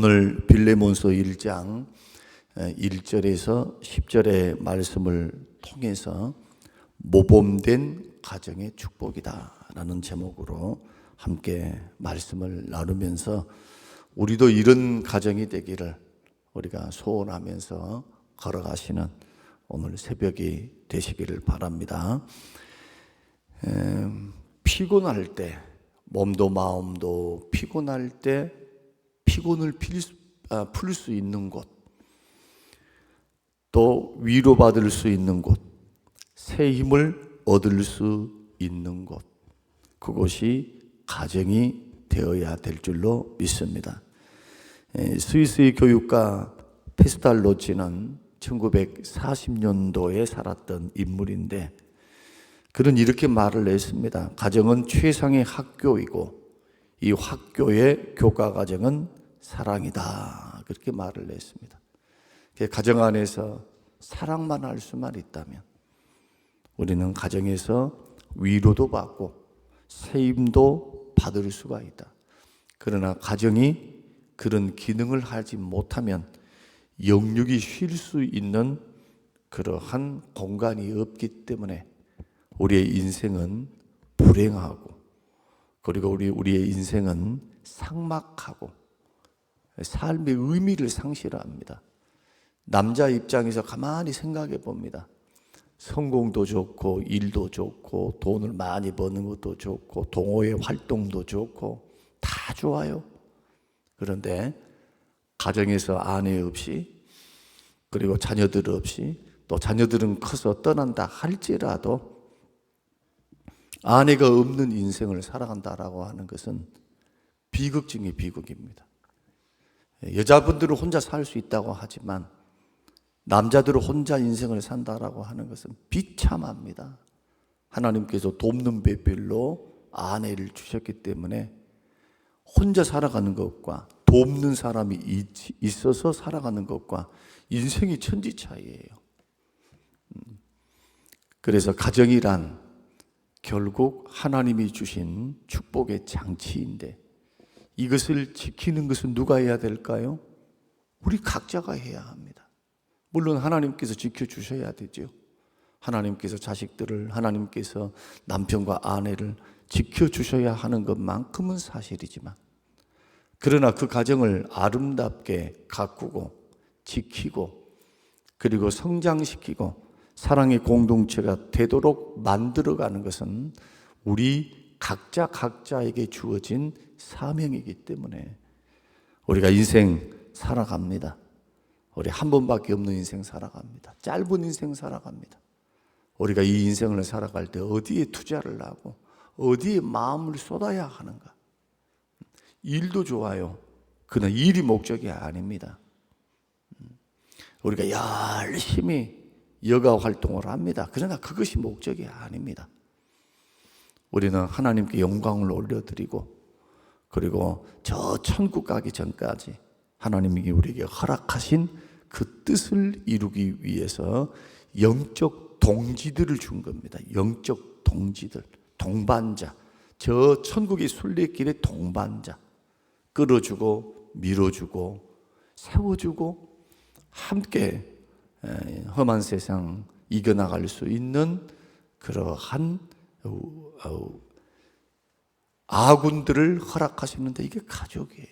오늘 빌레몬서 1장 1절에서 10절의 말씀을 통해서 모범된 가정의 축복이다 라는 제목으로 함께 말씀을 나누면서 우리도 이런 가정이 되기를 우리가 소원하면서 걸어가시는 오늘 새벽이 되시기를 바랍니다. 피곤할 때, 몸도 마음도 피곤할 때 피곤을 풀 수 있는 곳, 또 위로받을 수 있는 곳, 새 힘을 얻을 수 있는 곳, 그곳이 가정이 되어야 될 줄로 믿습니다. 스위스의 교육가 페스탈로치는 1940년도에 살았던 인물인데 그는 이렇게 말을 했습니다. 가정은 최상의 학교이고 이 학교의 교과 과정은 사랑이다. 그렇게 말을 했습니다. 가정 안에서 사랑만 할 수만 있다면 우리는 가정에서 위로도 받고 세임도 받을 수가 있다. 그러나 가정이 그런 기능을 하지 못하면 영육이 쉴 수 있는 그러한 공간이 없기 때문에 우리의 인생은 불행하고 그리고 우리의 인생은 삭막하고 삶의 의미를 상실합니다. 남자 입장에서 가만히 생각해 봅니다. 성공도 좋고 일도 좋고 돈을 많이 버는 것도 좋고 동호회 활동도 좋고 다 좋아요. 그런데 가정에서 아내 없이 그리고 자녀들 없이 또 자녀들은 커서 떠난다 할지라도 아내가 없는 인생을 살아간다라고 하는 것은 비극 중의 비극입니다. 여자분들은 혼자 살 수 있다고 하지만 남자들은 혼자 인생을 산다라고 하는 것은 비참합니다. 하나님께서 돕는 배필로 아내를 주셨기 때문에 혼자 살아가는 것과 돕는 사람이 있어서 살아가는 것과 인생이 천지 차이예요. 그래서 가정이란 결국 하나님이 주신 축복의 장치인데 이것을 지키는 것은 누가 해야 될까요? 우리 각자가 해야 합니다. 물론 하나님께서 지켜주셔야 되죠. 하나님께서 자식들을, 하나님께서 남편과 아내를 지켜주셔야 하는 것만큼은 사실이지만 그러나 그 가정을 아름답게 가꾸고 지키고 그리고 성장시키고 사랑의 공동체가 되도록 만들어가는 것은 우리 각자에게 주어진 사명이기 때문에 우리가 인생 살아갑니다. 우리 한 번밖에 없는 인생 살아갑니다. 짧은 인생 살아갑니다. 우리가 이 인생을 살아갈 때 어디에 투자를 하고 어디에 마음을 쏟아야 하는가? 일도 좋아요. 그러나 일이 목적이 아닙니다. 우리가 열심히 여가 활동을 합니다. 그러나 그것이 목적이 아닙니다. 우리는 하나님께 영광을 올려드리고 그리고 저 천국 가기 전까지 하나님이 우리에게 허락하신 그 뜻을 이루기 위해서 영적 동지들을 준 겁니다. 영적 동지들, 동반자, 저 천국의 순례길의 동반자, 끌어주고 밀어주고 세워주고 함께 험한 세상 이겨나갈 수 있는 그러한 아군들을 허락하시는데 이게 가족이에요.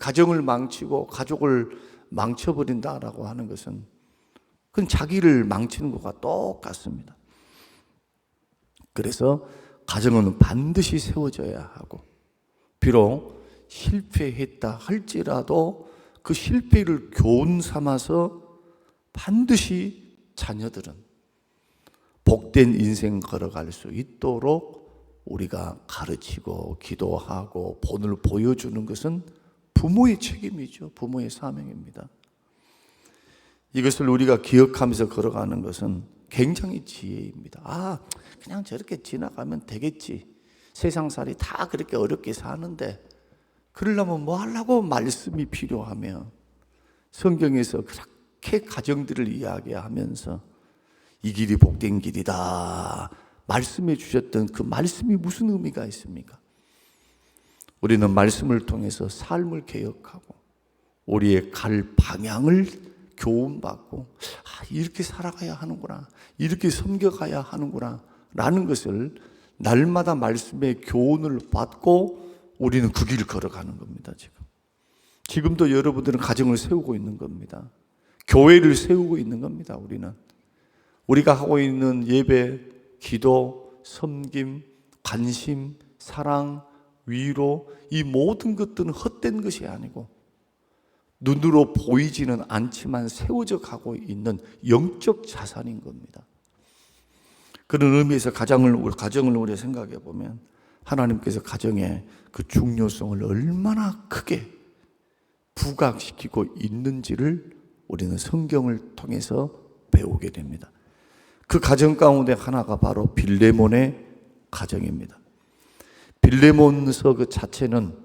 가정을 망치고 가족을 망쳐버린다라고 하는 것은 그건 자기를 망치는 것과 똑같습니다. 그래서 가정은 반드시 세워져야 하고 비록 실패했다 할지라도 그 실패를 교훈 삼아서 반드시 자녀들은 복된 인생 걸어갈 수 있도록 우리가 가르치고 기도하고 본을 보여주는 것은 부모의 책임이죠. 부모의 사명입니다. 이것을 우리가 기억하면서 걸어가는 것은 굉장히 지혜입니다. 그냥 저렇게 지나가면 되겠지. 세상살이 다 그렇게 어렵게 사는데 그러려면 뭐 하려고 말씀이 필요하며 성경에서 그렇게 가정들을 이야기하면서 이 길이 복된 길이다 말씀해 주셨던 그 말씀이 무슨 의미가 있습니까? 우리는 말씀을 통해서 삶을 개혁하고 우리의 갈 방향을 교훈받고 이렇게 살아가야 하는구나, 이렇게 섬겨가야 하는구나 라는 것을 날마다 말씀의 교훈을 받고 우리는 그 길을 걸어가는 겁니다. 지금도 여러분들은 가정을 세우고 있는 겁니다. 교회를 세우고 있는 겁니다. 우리가 하고 있는 예배, 기도, 섬김, 관심, 사랑, 위로, 이 모든 것들은 헛된 것이 아니고 눈으로 보이지는 않지만 세워져 가고 있는 영적 자산인 겁니다. 그런 의미에서 가정을 우리가 생각해 보면 하나님께서 가정의 그 중요성을 얼마나 크게 부각시키고 있는지를 우리는 성경을 통해서 배우게 됩니다. 그 가정 가운데 하나가 바로 빌레몬의 가정입니다. 빌레몬서 그 자체는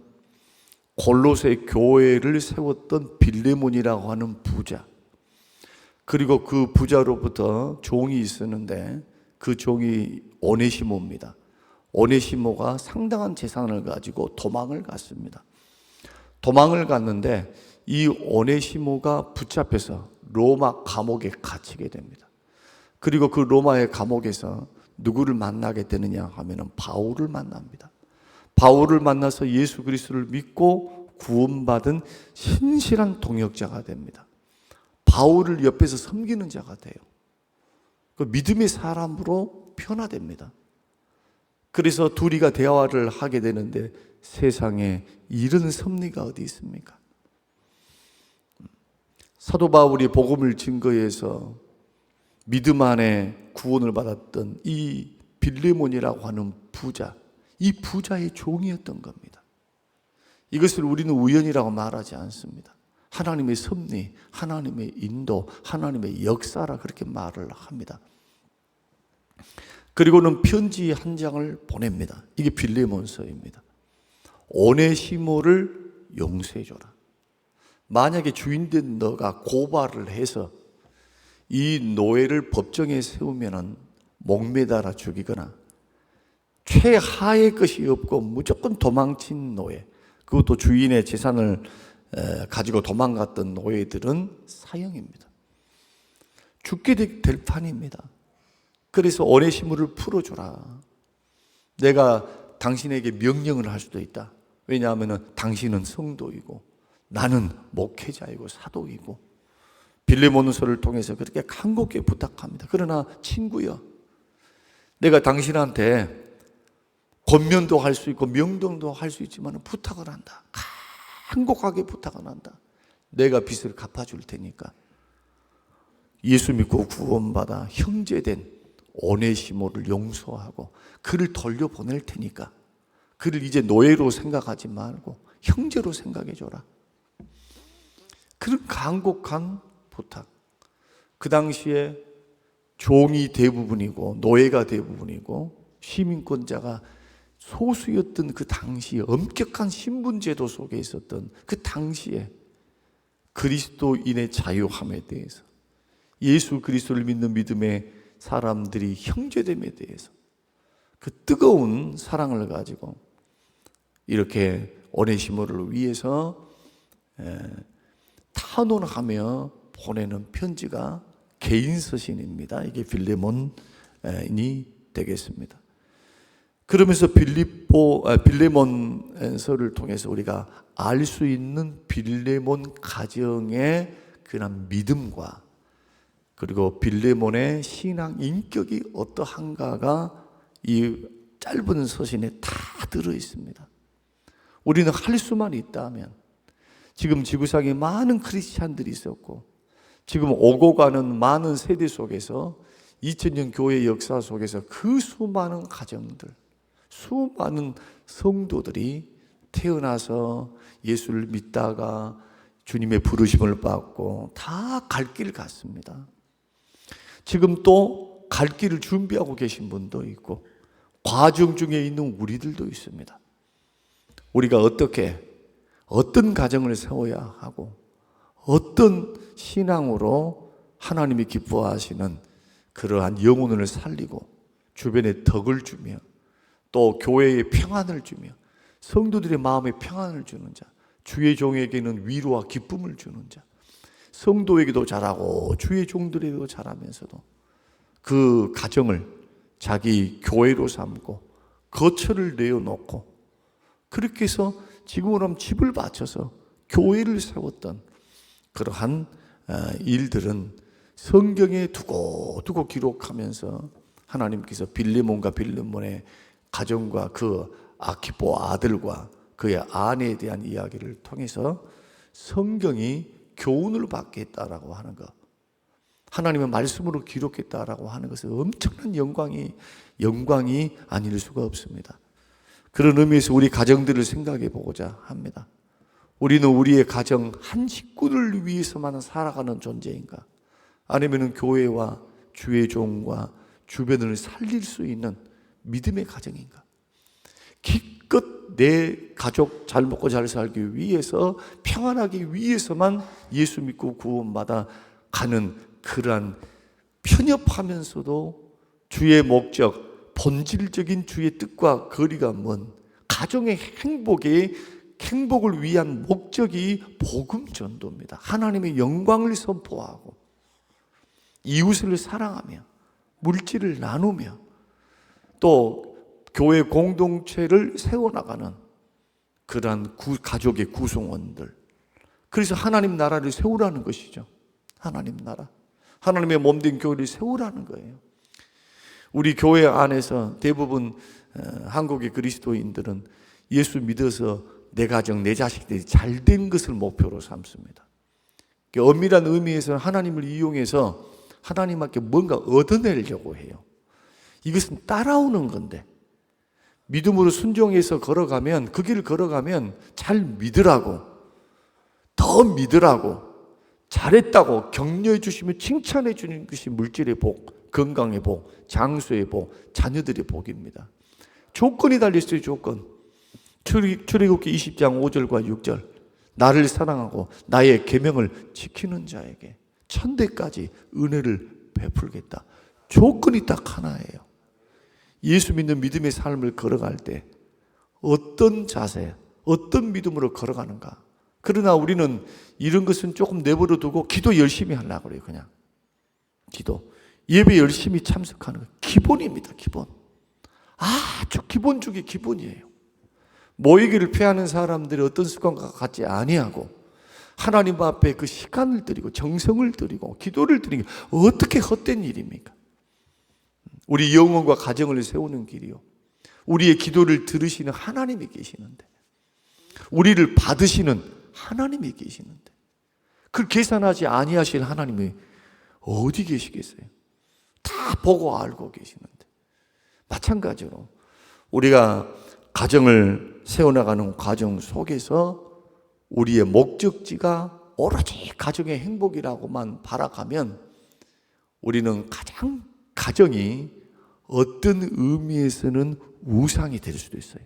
골로새 교회를 세웠던 빌레몬이라고 하는 부자, 그리고 그 부자로부터 종이 있었는데 그 종이 오네시모입니다. 오네시모가 상당한 재산을 가지고 도망을 갔습니다. 도망을 갔는데 이 오네시모가 붙잡혀서 로마 감옥에 갇히게 됩니다. 그리고 그 로마의 감옥에서 누구를 만나게 되느냐 하면은 바울을 만납니다. 바울을 만나서 예수 그리스도를 믿고 구원받은 신실한 동역자가 됩니다. 바울을 옆에서 섬기는 자가 돼요. 그 믿음의 사람으로 변화됩니다. 그래서 둘이가 대화를 하게 되는데 세상에 이런 섭리가 어디 있습니까? 사도 바울이 복음을 증거해서 믿음 안에 구원을 받았던 이 빌레몬이라고 하는 부자, 이 부자의 종이었던 겁니다. 이것을 우리는 우연이라고 말하지 않습니다. 하나님의 섭리, 하나님의 인도, 하나님의 역사라 그렇게 말을 합니다. 그리고는 편지 한 장을 보냅니다. 이게 빌레몬서입니다. 오네시모를 용서해줘라. 만약에 주인된 너가 고발을 해서 이 노예를 법정에 세우면은 목매달아 죽이거나 최하의 것이 없고 무조건 도망친 노예, 그것도 주인의 재산을 가지고 도망갔던 노예들은 사형입니다. 죽게 될 판입니다. 그래서 오네시모를 풀어줘라. 내가 당신에게 명령을 할 수도 있다. 왜냐하면 당신은 성도이고 나는 목회자이고 사도이고. 빌레몬서를 통해서 그렇게 간곡히 부탁합니다. 그러나 친구여, 내가 당신한테 권면도 할 수 있고 명령도 할 수 있지만 부탁을 한다. 간곡하게 부탁을 한다. 내가 빚을 갚아줄 테니까 예수 믿고 구원받아 형제된 오네시모를 용서하고 그를 돌려보낼 테니까 그를 이제 노예로 생각하지 말고 형제로 생각해줘라. 그런 간곡한 부탁. 그 당시에 종이 대부분이고 노예가 대부분이고 시민권자가 소수였던 그 당시에 엄격한 신분제도 속에 있었던 그 당시에 그리스도인의 자유함에 대해서, 예수 그리스도를 믿는 믿음의 사람들이 형제됨에 대해서 그 뜨거운 사랑을 가지고 이렇게 오네시모를 위해서 탄원하며 보내는 편지가 개인 서신입니다. 이게 빌레몬이 되겠습니다. 그러면서 빌레몬서를 통해서 우리가 알 수 있는 빌레몬 가정의 그런 믿음과 그리고 빌레몬의 신앙 인격이 어떠한가가 이 짧은 서신에 다 들어 있습니다. 우리는 할 수만 있다면, 지금 지구상에 많은 크리스찬들이 있었고 지금 오고 가는 많은 세대 속에서 2000년 교회 역사 속에서 그 수많은 가정들, 수많은 성도들이 태어나서 예수를 믿다가 주님의 부르심을 받고 다 갈 길 같습니다. 지금 또 갈 길을 준비하고 계신 분도 있고 과정 중에 있는 우리들도 있습니다. 우리가 어떤 가정을 세워야 하고 어떤 신앙으로 하나님이 기뻐하시는 그러한 영혼을 살리고 주변에 덕을 주며 또 교회에 평안을 주며 성도들의 마음에 평안을 주는 자, 주의 종에게는 위로와 기쁨을 주는 자, 성도에게도 잘하고 주의 종들에게도 잘하면서도 그 가정을 자기 교회로 삼고 거처를 내어놓고 그렇게 해서 지금으로 하면 집을 바쳐서 교회를 세웠던 그러한 일들은 성경에 두고 기록하면서 하나님께서 빌레몬과 빌레몬의 가정과 그 아키포 아들과 그의 아내에 대한 이야기를 통해서 성경이 교훈을 받겠다라고 하는 것, 하나님의 말씀으로 기록했다라고 하는 것은 엄청난 영광이 아닐 수가 없습니다. 그런 의미에서 우리 가정들을 생각해 보고자 합니다. 우리는 우리의 가정 한 식구를 위해서만 살아가는 존재인가? 아니면 교회와 주의 종과 주변을 살릴 수 있는 믿음의 가정인가? 기껏 내 가족 잘 먹고 잘 살기 위해서, 평안하기 위해서만 예수 믿고 구원받아 가는 그러한 편협하면서도 주의 목적, 본질적인 주의 뜻과 거리가 먼 가정의 행복을 위한 목적이 복음 전도입니다. 하나님의 영광을 선포하고 이웃을 사랑하며 물질을 나누며 또 교회 공동체를 세워나가는 그러한 가족의 구성원들, 그래서 하나님 나라를 세우라는 것이죠. 하나님 나라, 하나님의 몸된 교회를 세우라는 거예요. 우리 교회 안에서 대부분 한국의 그리스도인들은 예수 믿어서 내 가정, 내 자식들이 잘된 것을 목표로 삼습니다. 엄밀한 의미에서는 하나님을 이용해서 하나님께 뭔가 얻어내려고 해요. 이것은 따라오는 건데, 믿음으로 순종해서 걸어가면, 그 길을 걸어가면 잘 믿으라고, 더 믿으라고, 잘했다고 격려해 주시면 칭찬해 주는 것이 물질의 복, 건강의 복, 장수의 복, 자녀들의 복입니다. 조건이 달려있어요. 조건. 출애굽기 20장 5절과 6절, 나를 사랑하고 나의 계명을 지키는 자에게 천대까지 은혜를 베풀겠다. 조건이 딱 하나예요. 예수 믿는 믿음의 삶을 걸어갈 때 어떤 자세, 어떤 믿음으로 걸어가는가. 그러나 우리는 이런 것은 조금 내버려 두고 기도 열심히 하려고 그래요. 그냥 기도, 예배 열심히 참석하는 거 기본입니다. 기본. 아주 기본 중에 기본이에요. 모이기를 피하는 사람들이 어떤 습관과 같지 아니하고 하나님 앞에 그 시간을 드리고 정성을 드리고 기도를 드리는 게 어떻게 헛된 일입니까? 우리 영혼과 가정을 세우는 길이요, 우리의 기도를 들으시는 하나님이 계시는데, 우리를 받으시는 하나님이 계시는데, 그걸 계산하지 아니하실 하나님이 어디 계시겠어요? 다 보고 알고 계시는데. 마찬가지로 우리가 가정을 세워나가는 과정 속에서 우리의 목적지가 오로지 가정의 행복이라고만 바라가면 우리는 가정이 어떤 의미에서는 우상이 될 수도 있어요.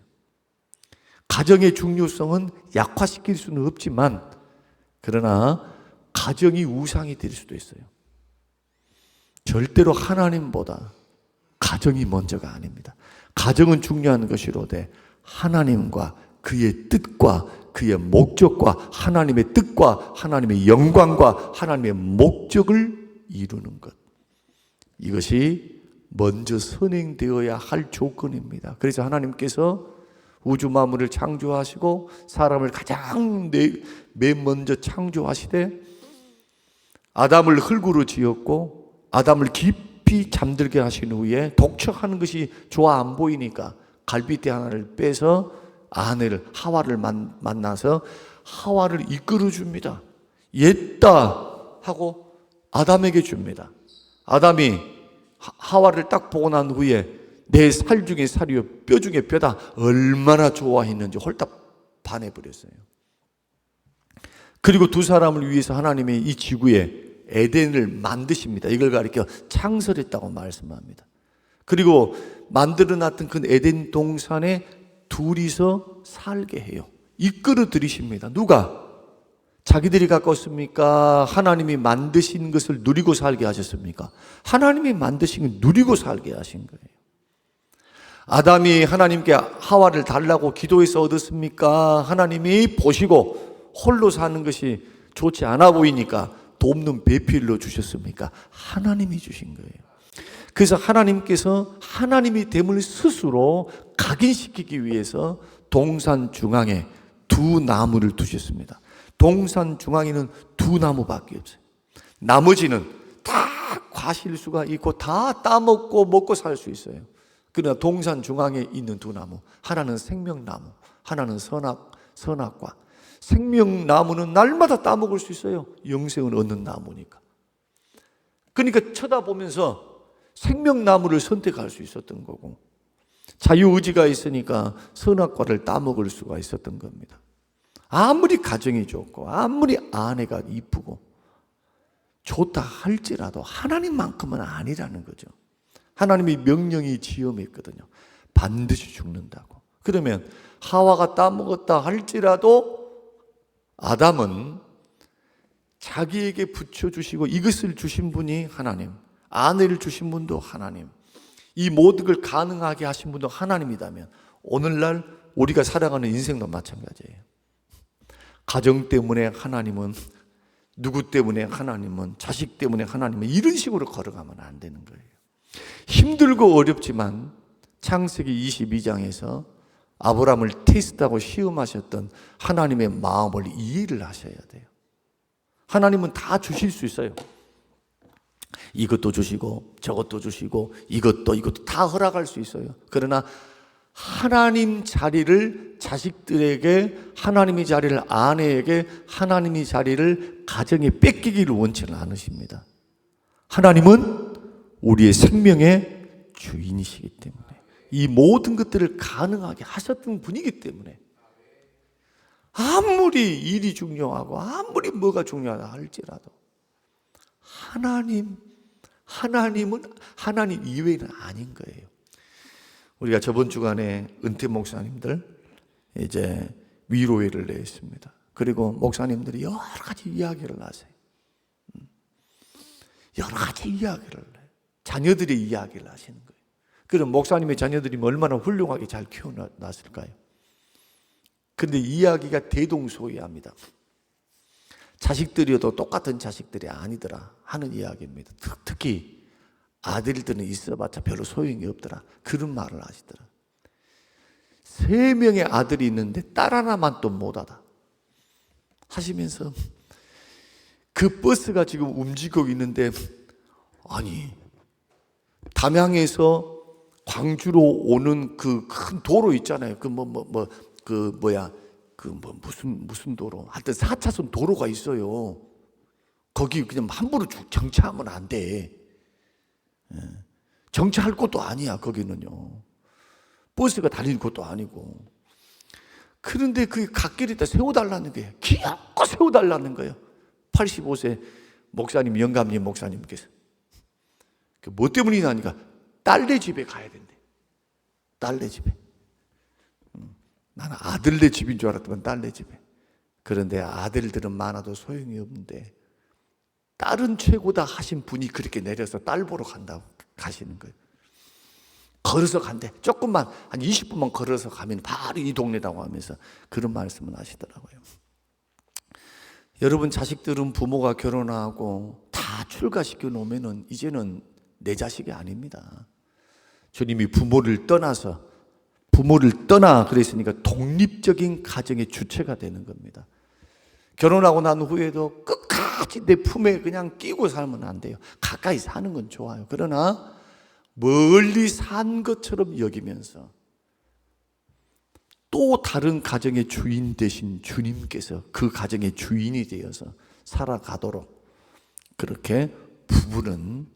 가정의 중요성은 약화시킬 수는 없지만, 그러나 가정이 우상이 될 수도 있어요. 절대로 하나님보다 가정이 먼저가 아닙니다. 가정은 중요한 것이로되 하나님과 그의 뜻과 그의 목적과 하나님의 뜻과 하나님의 영광과 하나님의 목적을 이루는 것, 이것이 먼저 선행되어야 할 조건입니다. 그래서 하나님께서 우주 만물을 창조하시고 사람을 가장 맨 먼저 창조하시되 아담을 흙으로 지었고 아담을 깊이 잠들게 하신 후에 독촉하는 것이 좋아 안 보이니까 갈빗대 하나를 빼서 아내를 하와를 만나서 하와를 이끌어 줍니다. 옛다 하고 아담에게 줍니다. 아담이 하와를 딱 보고 난 후에 내 살 중에 살이요 뼈 중에 뼈다 얼마나 좋아했는지 홀딱 반해버렸어요. 그리고 두 사람을 위해서 하나님이 이 지구에 에덴을 만드십니다. 이걸 가리켜 창설했다고 말씀합니다. 그리고 만들어놨던 그 에덴 동산에 둘이서 살게 해요. 이끌어 들이십니다. 누가? 자기들이 가까웠습니까? 하나님이 만드신 것을 누리고 살게 하셨습니까? 하나님이 만드신 걸 누리고 살게 하신 거예요. 아담이 하나님께 하와를 달라고 기도해서 얻었습니까? 하나님이 보시고 홀로 사는 것이 좋지 않아 보이니까 돕는 배필로 주셨습니까? 하나님이 주신 거예요. 그래서 하나님께서 하나님이 됨을 스스로 각인시키기 위해서 동산 중앙에 두 나무를 두셨습니다. 동산 중앙에는 두 나무밖에 없어요. 나머지는 다 과실수가 있고 다 따먹고 먹고 살 수 있어요. 그러나 동산 중앙에 있는 두 나무, 하나는 생명나무, 하나는 선악과. 생명나무는 날마다 따먹을 수 있어요. 영생을 얻는 나무니까. 그러니까 쳐다보면서 생명나무를 선택할 수 있었던 거고, 자유의지가 있으니까 선악과를 따먹을 수가 있었던 겁니다. 아무리 가정이 좋고 아무리 아내가 이쁘고 좋다 할지라도 하나님만큼은 아니라는 거죠. 하나님이 명령이 지엄했거든요. 반드시 죽는다고. 그러면 하와가 따먹었다 할지라도 아담은 자기에게 붙여주시고 이것을 주신 분이 하나님, 아내를 주신 분도 하나님, 이 모든 걸 가능하게 하신 분도 하나님이라면 오늘날 우리가 살아가는 인생도 마찬가지예요. 가정 때문에 하나님은, 누구 때문에 하나님은, 자식 때문에 하나님은, 이런 식으로 걸어가면 안 되는 거예요. 힘들고 어렵지만 창세기 22장에서 아브라함을 테스트하고 시험하셨던 하나님의 마음을 이해를 하셔야 돼요. 하나님은 다 주실 수 있어요. 이것도 주시고 저것도 주시고 이것도 다 허락할 수 있어요. 그러나 하나님 자리를 자식들에게, 하나님의 자리를 아내에게, 하나님의 자리를 가정에 뺏기기를 원치는 않으십니다. 하나님은 우리의 생명의 주인이시기 때문에, 이 모든 것들을 가능하게 하셨던 분이기 때문에 아무리 일이 중요하고 아무리 뭐가 중요하다 할지라도 하나님은 하나님 이외에는 아닌 거예요. 우리가 저번 주간에 은퇴 목사님들 이제 위로회를 냈습니다. 그리고 목사님들이 여러 가지 이야기를 하세요. 여러 가지 이야기를 해요. 자녀들의 이야기를 하시는 거예요. 그럼 목사님의 자녀들이 얼마나 훌륭하게 잘 키워놨을까요? 근데 이야기가 대동소이합니다. 자식들이어도 똑같은 자식들이 아니더라 하는 이야기입니다. 특히 아들들은 있어봤자 별로 소용이 없더라, 그런 말을 하시더라. 3명의 아들이 있는데 딸 하나만 또 못하다 하시면서 그 버스가 지금 움직이고 있는데, 아니 담양에서 광주로 오는 그 큰 도로 있잖아요. 무슨 도로? 하여튼 4차선 도로가 있어요. 거기 그냥 함부로 정차하면 안 돼. 정차할 곳도 아니야, 거기는요. 버스가 다니는 곳도 아니고. 그런데 그 갓길에다 세워달라는 거예요. 귀엽고 세워달라는 거예요. 85세 목사님, 영감님 목사님께서. 뭐 때문이냐 하니까 딸네 집에 가야 된대. 딸네 집에. 나는 아들네 집인 줄 알았더만 딸네 집에. 그런데 아들들은 많아도 소용이 없는데 딸은 최고다 하신 분이 그렇게 내려서 딸 보러 간다고 가시는 거예요. 걸어서 간대. 조금만, 한 20분만 걸어서 가면 바로 이 동네라고 하면서 그런 말씀을 하시더라고요. 여러분, 자식들은 부모가 결혼하고 다 출가시켜 놓으면 이제는 내 자식이 아닙니다. 주님이 부모를 떠나 그랬으니까 독립적인 가정의 주체가 되는 겁니다. 결혼하고 난 후에도 끝까지 내 품에 그냥 끼고 살면 안 돼요. 가까이 사는 건 좋아요. 그러나 멀리 산 것처럼 여기면서 또 다른 가정의 주인 되신 주님께서 그 가정의 주인이 되어서 살아가도록, 그렇게 부부는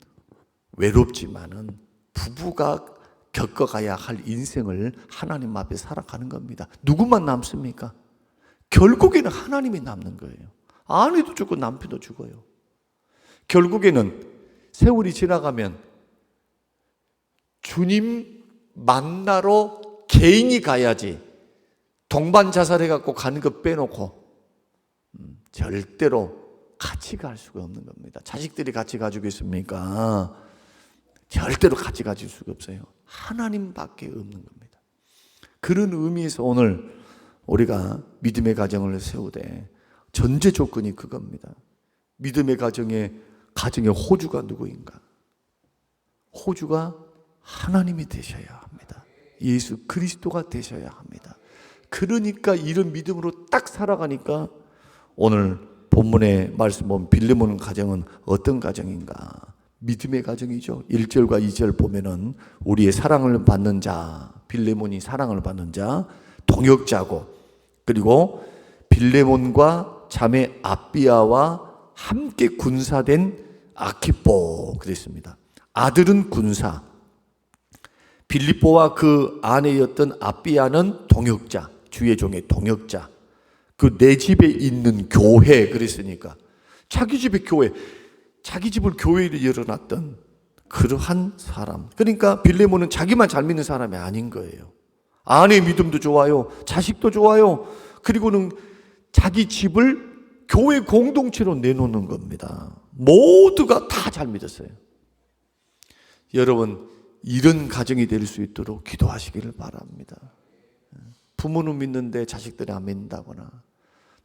외롭지만은 부부가 겪어가야 할 인생을 하나님 앞에 살아가는 겁니다. 누구만 남습니까? 결국에는 하나님이 남는 거예요. 아내도 죽고 남편도 죽어요. 결국에는 세월이 지나가면 주님 만나러 개인이 가야지, 동반 자살해갖고 가는 거 빼놓고 절대로 같이 갈 수가 없는 겁니다. 자식들이 같이 가지고 있습니까? 절대로 가져가질 수가 없어요. 하나님밖에 없는 겁니다. 그런 의미에서 오늘 우리가 믿음의 가정을 세우되 전제 조건이 그겁니다. 믿음의 가정의 호주가 누구인가? 호주가 하나님이 되셔야 합니다. 예수 그리스도가 되셔야 합니다. 그러니까 이런 믿음으로 딱 살아가니까 오늘 본문의 말씀 보면 빌레몬 가정은 어떤 가정인가? 믿음의 가정이죠. 1절과 2절 보면은 우리의 사랑을 받는 자, 빌레몬이 사랑을 받는 자, 동역자고, 그리고 빌레몬과 자매 아비아와 함께 군사된 아키포 그랬습니다. 아들은 군사, 빌립보와 그 아내였던 아비아는 동역자, 주의 종의 동역자. 그 내 집에 있는 교회 그랬으니까 자기 집의 교회, 자기 집을 교회를 열어놨던 그러한 사람. 그러니까 빌레몬은 자기만 잘 믿는 사람이 아닌 거예요. 아내의 믿음도 좋아요, 자식도 좋아요. 그리고는 자기 집을 교회 공동체로 내놓는 겁니다. 모두가 다 잘 믿었어요. 여러분, 이런 가정이 될 수 있도록 기도하시기를 바랍니다. 부모는 믿는데 자식들이 안 믿는다거나,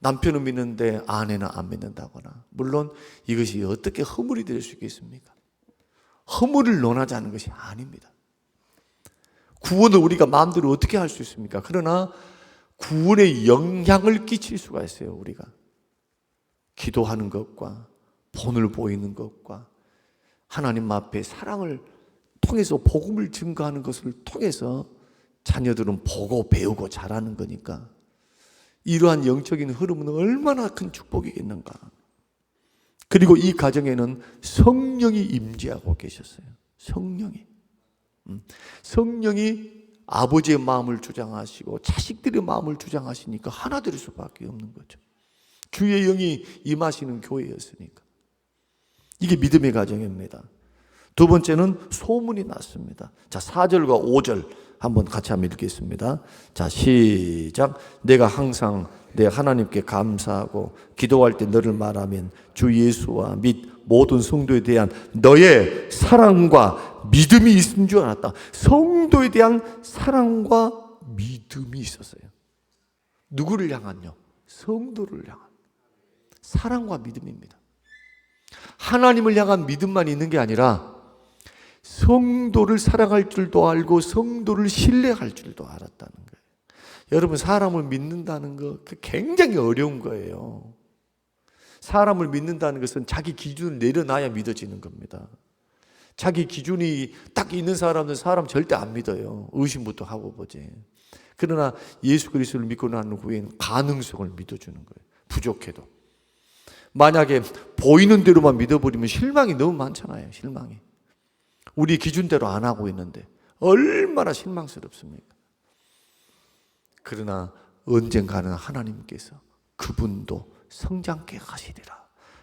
남편은 믿는데 아내는 안 믿는다거나, 물론 이것이 어떻게 허물이 될 수 있겠습니까? 허물을 논하자는 것이 아닙니다. 구원을 우리가 마음대로 어떻게 할 수 있습니까? 그러나 구원에 영향을 끼칠 수가 있어요. 우리가 기도하는 것과 본을 보이는 것과 하나님 앞에 사랑을 통해서 복음을 증거하는 것을 통해서 자녀들은 보고 배우고 자라는 거니까 이러한 영적인 흐름은 얼마나 큰 축복이겠는가. 그리고 이 가정에는 성령이 임재하고 계셨어요. 성령이 아버지의 마음을 주장하시고 자식들의 마음을 주장하시니까 하나 될 수밖에 없는 거죠. 주의 영이 임하시는 교회였으니까. 이게 믿음의 가정입니다. 두 번째는 소문이 났습니다. 자, 4절과 5절 한번 같이 한번 읽겠습니다. 자, 시작. 내가 항상 내 하나님께 감사하고 기도할 때 너를 말하면 주 예수와 및 모든 성도에 대한 너의 사랑과 믿음이 있는 줄 알았다. 성도에 대한 사랑과 믿음이 있었어요. 누구를 향한요? 성도를 향한 사랑과 믿음입니다. 하나님을 향한 믿음만 있는 게 아니라 성도를 사랑할 줄도 알고 성도를 신뢰할 줄도 알았다는 거예요. 여러분, 사람을 믿는다는 거 굉장히 어려운 거예요. 사람을 믿는다는 것은 자기 기준을 내려놔야 믿어지는 겁니다. 자기 기준이 딱 있는 사람은 사람 절대 안 믿어요. 의심부터 하고 보지. 그러나 예수 그리스도를 믿고 난 후에는 가능성을 믿어주는 거예요. 부족해도. 만약에 보이는 대로만 믿어버리면 실망이 너무 많잖아요. 실망이. 우리 기준대로 안 하고 있는데 얼마나 실망스럽습니까? 그러나 언젠가는 하나님께서 그분도 성장케 하시리라.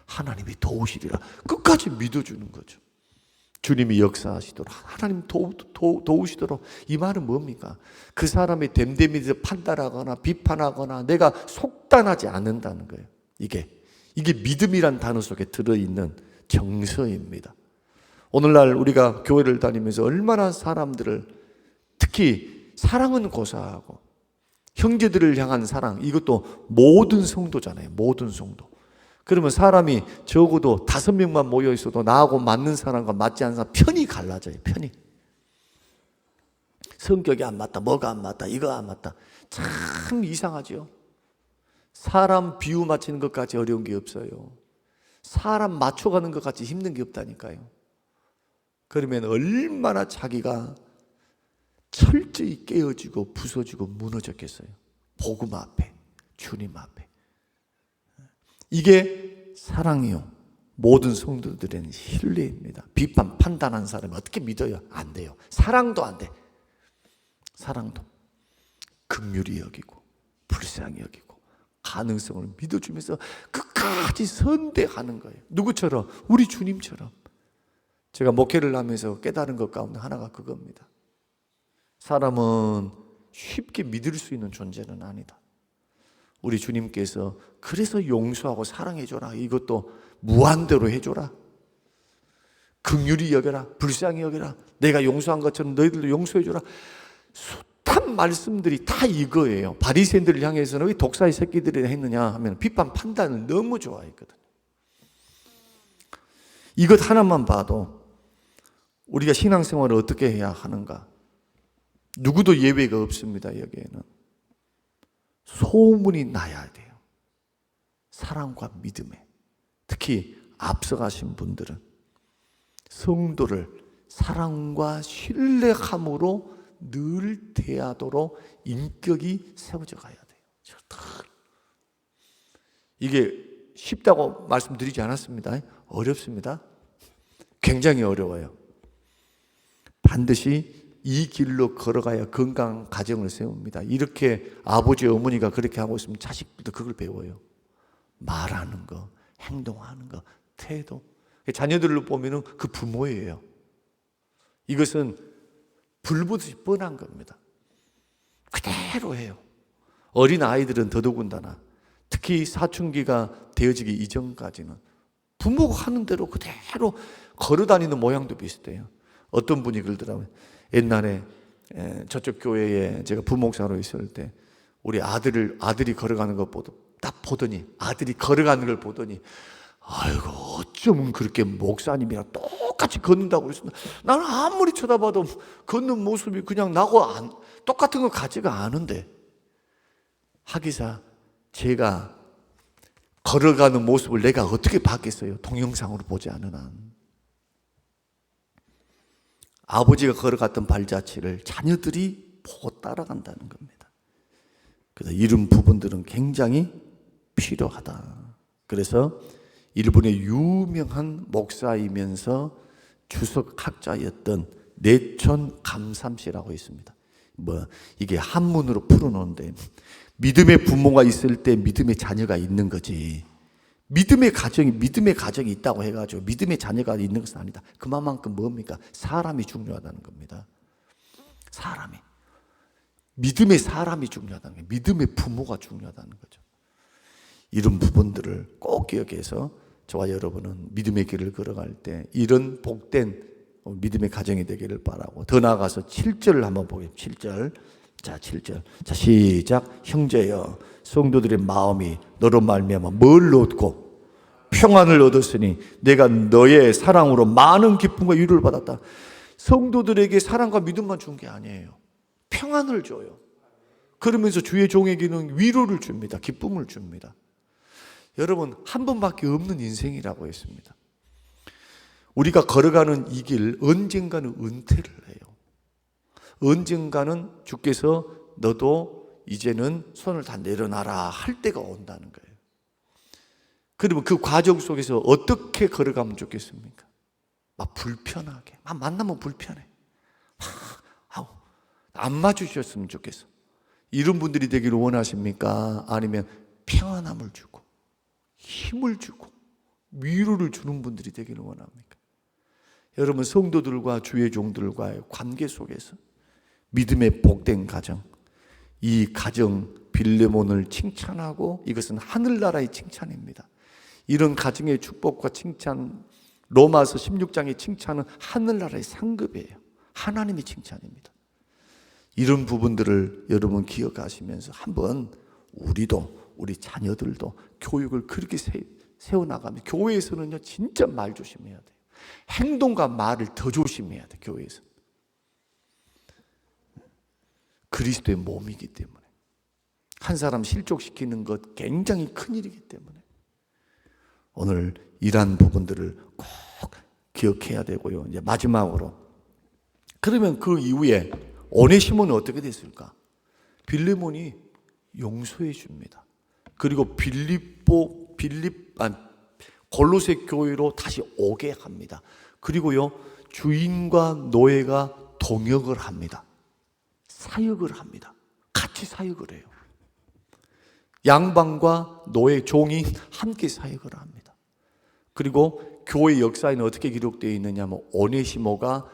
하나님이 도우시리라. 끝까지 믿어주는 거죠. 주님이 역사하시도록, 하나님 도우시도록. 이 말은 뭡니까? 그 사람의 됨됨이를 판단하거나 비판하거나 내가 속단하지 않는다는 거예요. 이게 믿음이란 단어 속에 들어있는 정서입니다. 오늘날 우리가 교회를 다니면서 얼마나 사람들을, 특히 사랑은 고사하고 형제들을 향한 사랑, 이것도 모든 성도잖아요. 모든 성도. 그러면 사람이 적어도 5명만 모여 있어도 나하고 맞는 사람과 맞지 않는 사람 편이 갈라져요. 편이. 성격이 안 맞다, 뭐가 안 맞다, 이거 안 맞다. 참 이상하죠. 사람 비유 맞추는 것까지 어려운 게 없어요. 사람 맞춰가는 것까지 힘든 게 없다니까요. 그러면 얼마나 자기가 철저히 깨어지고 부서지고 무너졌겠어요. 복음 앞에, 주님 앞에. 이게 사랑이요. 모든 성도들에는 신뢰입니다. 비판, 판단하는 사람이 어떻게 믿어요? 안 돼요. 사랑도 안 돼. 사랑도 긍휼히 여기고 불쌍히 여기고 가능성을 믿어주면서 끝까지 선대하는 거예요. 누구처럼? 우리 주님처럼. 제가 목회를 하면서 깨달은 것 가운데 하나가 그겁니다. 사람은 쉽게 믿을 수 있는 존재는 아니다. 우리 주님께서 그래서 용서하고 사랑해줘라. 이것도 무한대로 해줘라. 긍휼히 여겨라, 불쌍히 여겨라, 내가 용서한 것처럼 너희들도 용서해줘라. 숱한 말씀들이 다 이거예요. 바리새인들을 향해서는 왜 독사의 새끼들이 했느냐 하면 비판 판단을 너무 좋아했거든요. 이것 하나만 봐도 우리가 신앙생활을 어떻게 해야 하는가, 누구도 예외가 없습니다. 여기에는 소문이 나야 돼요. 사랑과 믿음에. 특히 앞서가신 분들은 성도를 사랑과 신뢰함으로 늘 대하도록 인격이 세워져 가야 돼요. 이게 쉽다고 말씀드리지 않았습니다. 어렵습니다. 굉장히 어려워요. 반드시 이 길로 걸어가야 건강한 가정을 세웁니다. 이렇게 아버지 어머니가 그렇게 하고 있으면 자식들도 그걸 배워요. 말하는 거, 행동하는 거, 태도. 자녀들로 보면은 그 부모예요. 이것은 불보듯이 뻔한 겁니다. 그대로 해요. 어린 아이들은 더더군다나, 특히 사춘기가 되어지기 이전까지는 부모가 하는 대로 그대로 걸어다니는 모양도 비슷해요. 어떤 분이 그러더라고요. 옛날에 저쪽 교회에 제가 부목사로 있을 때 우리 아들이 걸어가는 것 딱 보더니, 아들이 걸어가는 걸 보더니, 아이고 어쩌면 그렇게 목사님이랑 똑같이 걷는다고 그랬습니다. 나는 아무리 쳐다봐도 걷는 모습이 그냥 나고 똑같은 것 같지가 않은데, 하기사 제가 걸어가는 모습을 내가 어떻게 봤겠어요? 동영상으로 보지 않은 한. 아버지가 걸어갔던 발자취를 자녀들이 보고 따라간다는 겁니다. 그래서 이런 부분들은 굉장히 필요하다. 그래서 일본의 유명한 목사이면서 주석학자였던 내촌 감삼씨라고 있습니다. 이게 한문으로 풀어놓은데, 믿음의 부모가 있을 때 믿음의 자녀가 있는 거지, 믿음의 가정이 있다고 해가지고 믿음의 자녀가 있는 것은 아니다. 그만큼 뭡니까? 사람이 중요하다는 겁니다. 믿음의 사람이 중요하다는 거예요. 믿음의 부모가 중요하다는 거죠. 이런 부분들을 꼭 기억해서 저와 여러분은 믿음의 길을 걸어갈 때 이런 복된 믿음의 가정이 되기를 바라고, 더 나아가서 7절을 한번 보겠습니다. 7절. 자, 7절. 자, 시작. 형제여, 성도들의 마음이 너로 말미암아 뭘 얻고 평안을 얻었으니 내가 너의 사랑으로 많은 기쁨과 위로를 받았다. 성도들에게 사랑과 믿음만 준 게 아니에요. 평안을 줘요. 그러면서 주의 종에게는 위로를 줍니다. 기쁨을 줍니다. 여러분, 한 번밖에 없는 인생이라고 했습니다. 우리가 걸어가는 이 길 언젠가는 은퇴를 해요. 언젠가는 주께서 너도 이제는 손을 다 내려놔라 할 때가 온다는 거예요. 그러면 그 과정 속에서 어떻게 걸어가면 좋겠습니까? 막 불편하게, 막 만나면 불편해, 안 맞으셨으면 좋겠어. 이런 분들이 되기를 원하십니까? 아니면 평안함을 주고 힘을 주고 위로를 주는 분들이 되기를 원합니까? 여러분, 성도들과 주의 종들과의 관계 속에서 믿음의 복된 가정, 이 가정 빌레몬을 칭찬하고, 이것은 하늘나라의 칭찬입니다. 이런 가정의 축복과 칭찬, 로마서 16장의 칭찬은 하늘나라의 상급이에요. 하나님의 칭찬입니다. 이런 부분들을 여러분 기억하시면서 한번 우리 자녀들도 교육을 그렇게 세워나가면, 교회에서는요 진짜 말 조심해야 돼요. 행동과 말을 더 조심해야 돼요. 교회에서 그리스도의 몸이기 때문에, 한 사람 실족시키는 것 굉장히 큰일이기 때문에 오늘 이러한 부분들을 꼭 기억해야 되고요. 이제 마지막으로, 그러면 그 이후에 오네시모는 어떻게 됐을까? 빌레몬이 용서해 줍니다. 그리고 골로새 교회로 다시 오게 합니다. 그리고요, 주인과 노예가 동역을 합니다. 사역을 합니다. 같이 사역을 해요. 양반과 노예, 종이 함께 사역을 합니다. 그리고 교회 역사에는 어떻게 기록되어 있느냐면, 오네시모가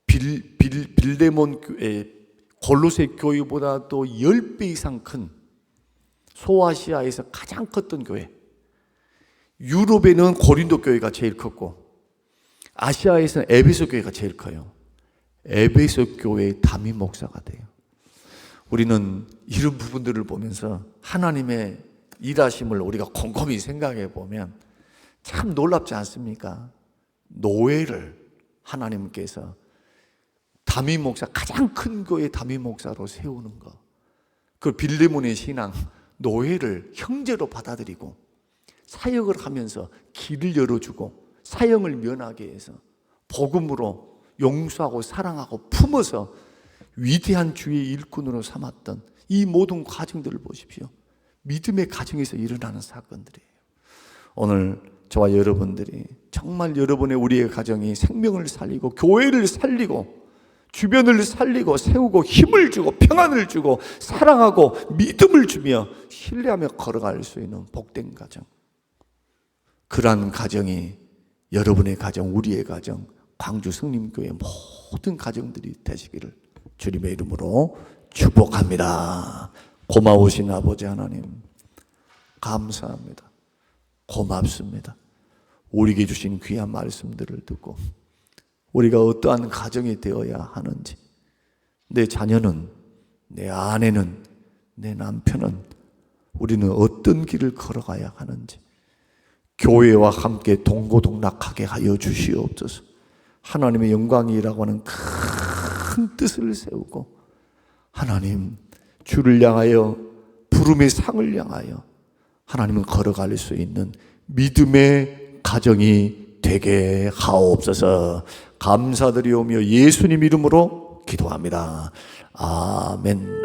빌레몬 교회, 골로새 교회보다도 10배 이상 큰, 소아시아에서 가장 컸던 교회, 유럽에는 고린도 교회가 제일 컸고, 아시아에서는 에베소 교회가 제일 커요. 에베소 교회의 담임 목사가 돼요. 우리는 이런 부분들을 보면서 하나님의 일하심을 우리가 곰곰이 생각해 보면 참 놀랍지 않습니까? 노예를 하나님께서 담임 목사, 가장 큰 교회 담임 목사로 세우는 것. 그 빌레몬의 신앙, 노예를 형제로 받아들이고 사역을 하면서 길을 열어주고 사형을 면하게 해서 복음으로 용서하고 사랑하고 품어서 위대한 주의 일꾼으로 삼았던 이 모든 과정들을 보십시오. 믿음의 가정에서 일어나는 사건들이에요. 오늘 저와 여러분들이 정말 여러분의 우리의 가정이 생명을 살리고 교회를 살리고 주변을 살리고 세우고 힘을 주고 평안을 주고 사랑하고 믿음을 주며 신뢰하며 걸어갈 수 있는 복된 가정, 그러한 가정이 여러분의 가정, 우리의 가정, 광주 성림교회 모든 가정들이 되시기를 주님의 이름으로 축복합니다. 고마우신 아버지 하나님, 감사합니다. 고맙습니다. 우리에게 주신 귀한 말씀들을 듣고 우리가 어떠한 가정이 되어야 하는지, 내 자녀는, 내 아내는, 내 남편은 우리는 어떤 길을 걸어가야 하는지 교회와 함께 동고동락하게 하여 주시옵소서. 하나님의 영광이라고 하는 큰 뜻을 세우고 하나님 주를 향하여 부름의 상을 향하여 하나님은 걸어갈 수 있는 믿음의 가정이 되게 하옵소서. 감사드리오며 예수님 이름으로 기도합니다. 아멘.